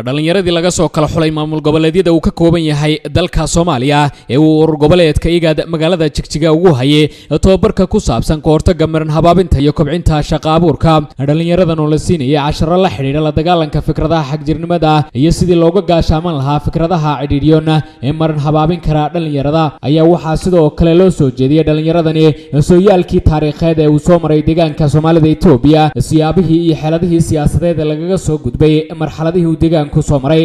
dhalinyaradii laga soo kala xulay maamul goboleedyada uu ka kooban yahay dalka Soomaaliya ee uu urur goboleedka IGAD magaalada Jigjiga ugu hayay tababarka ku saabsan koortaga maran habaabinta iyo kobcinta shaqo abuurka dhalinyaradan oo la siinayay casharo la xiriira la dagaalanka fikradaha xagjirnimada iyo sidii looga gaashaaman lahaa fikradaha cidhiidhiyoon ee maran habaabin kara dhalinyarada ayaa waxaa sidoo kale loo soo jeediyay dhalinyaradani sooyaalkii taariikheed ee uu soo maray deegaanka Soomaalida Itoobiya siyaabihii iyo xeeladihii siyaasadeed lagaga soo gudbay marxaladihii uu deegaanku soo maray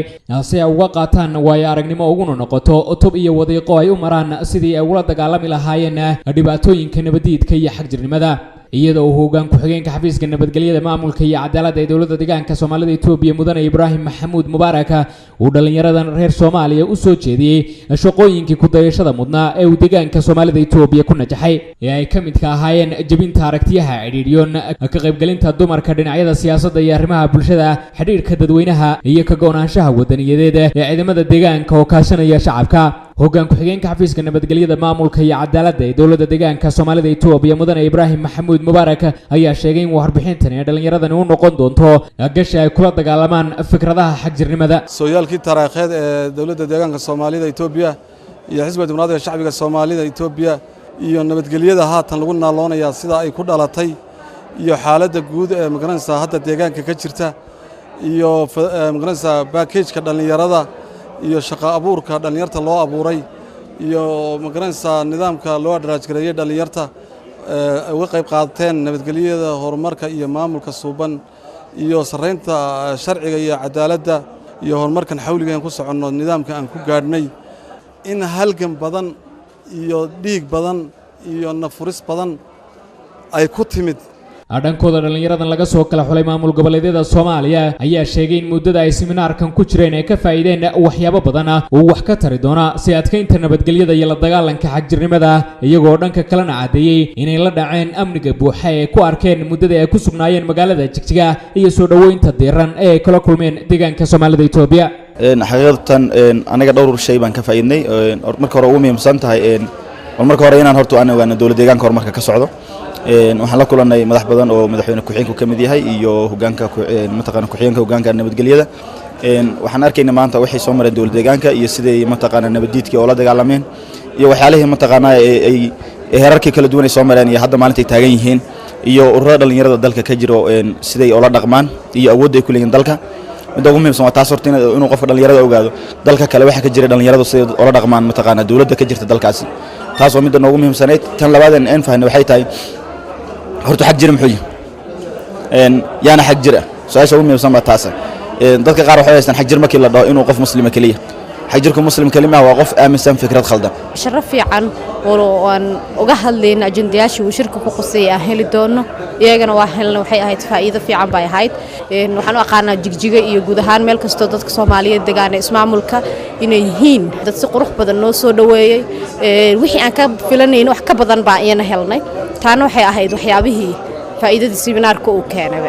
si ay uga qaataan way aragnimo ugu noqoto tub iyo wadiiqo ay u maraan sidii ay ula dagaalami lahaayeen dhibaatooyinka nabadiidka iyo xagjirnimada iyadoo uu hoggaan ku xigeenka xafiiska nabadgelyada maamulka iyo cadaaladda ee dawladda deegaanka Soomaalida Itoobiya mudane Ibraahim Maxamuud Mubaarak uu dhalinyaradan reer Soomaaliya u soo jeediyay shaqooyinkii ku dayashada mudnaa ee uu deegaanka Soomaalida Itoobiya ku najaxay ee ay ka mid ka ahaayeen jabinta aragtiyaha cidhiidhiyoon ka qaybgelinta dumarka dhinacyada siyaasadda iyo arrimaha bulshada xiriirka dadweynaha iyo ka go'naanshaha wadaniyadeed ee ciidamada deegaanka oo kaashanaya shacabka hoggaan ku xigeenka xafiiska nabadgelyada maamulka iyo cadaaladda ee dawladda deegaanka Soomaalida Itoobiya mudane Ibraahim Maxamuud Mubaarak ayaa sheegay in warbixintan ee dhalinyaradani u noqon doonto gashi ay kula dagaalamaan fikradaha xagjirnimada sooyaalkii taariikheed ee dawladda deegaanka Soomaalida Itoobiya iyo xisbiga dimuqraadiga shacbiga Soomaalida Itoobiya iyo nabadgelyada haatan lagu naaloonaya sida ay ku dhalatay iyo xaaladda guud ee magaranaysa hadda deegaanka ka jirta iyo magaranaysa package-ka dhalinyarada iyo shaqo abuurka dhalinyarta loo abuuray iyo magaranaysa nidaamka loo daraajgareeyay dhalinyarta uga qayb qaateen nabadgelyada horumarka iyo maamulka suuban iyo sareynta sharciga iyo cadaaladda iyo horumarkan xawliga aan ku soconno nidaamka aan ku gaadhnay in halgan badan iyo dhiig badan iyo nafuris badan ay ku timid dhankooda dhalinyaradan laga soo kala xulay maamul goboleedyada Soomaaliya ayaa sheegay in muddada ay seminaarkan ku jireen ay ka faa'iideen waxyaabo badan oo wax ka tari doona si adkeynta nabadgelyada iyo la dagaalanka xagjirnimada iyagoo dhanka kalena cadeeyay inay la dhaceen amniga buuxa ee ku arkeen muddada ay ku sugnaayeen magaalada Jigjiga iyo soo dhaweynta diiran ee kala kulmeen deegaanka Soomaalida Itoobiya xaqiiqatan anaga dhowr shay baan ka faa'iidnay marka hore ugu muhiimsan tahay marka hore inaan horto aan ogaano dawladda deegaanka horumarka ka socdo waxaan la kulanay madax badan oo madaxweyne ku-xigeenku ka mid yahay iyo hoggaanka mataqaana ku-xigeenka hoggaanka nabadgelyada waxaan arkaynaa maanta waxay soo mareen dawladda deegaanka iyo sidii mataqaana nabadiidkii oo la dagaalameen iyo waxyaalihii mataqaana ay heerarkii kala duwan ay soo mareen iyo hadda maalinta ay taagan yihiin iyo ururada dhalinyarada dalka ka jiro siday oo la dhaqmaan iyo awoodda ay ku leeyihiin dalka midda ugu muhiimsan waa taas horta inuu qofka dhalinyarada ogaado dalka kale waxa ka jira dhalinyaradu siday oo la dhaqmaan mataqaana dawladda ka jirta dalkaasi taas oo midda noogu muhiimsaneyd tan labaad aan fahnay waxay tahay horta xag jir muxuu yahay yaana xag jir su'aasha ugu muhiimsan baa taas dadka qaar waxay haystaan xag jir markii la dhaho inuu qof muslima kaliya xag jirku muslim kalima waa qof aaminsan fikrad khaldan sharaf fiican oo aan uga hadlayna ajendayaashii uu shirku ku qosay heli doono iyagana waa helna waxay ahayd faa'iido fiican bay ahayd waxaan u aqaanaa Jigjiga iyo guud ahaan meel kasto dadka Soomaaliyeed deegaanka ismaamulka inay yihiin dad si qurux badan noo soo dhaweeyay wixii aan ka filanayno wax ka badan baa iyana helnay taana waxay ahayd waxyaabihii faa'iidada seminaarka uu keenay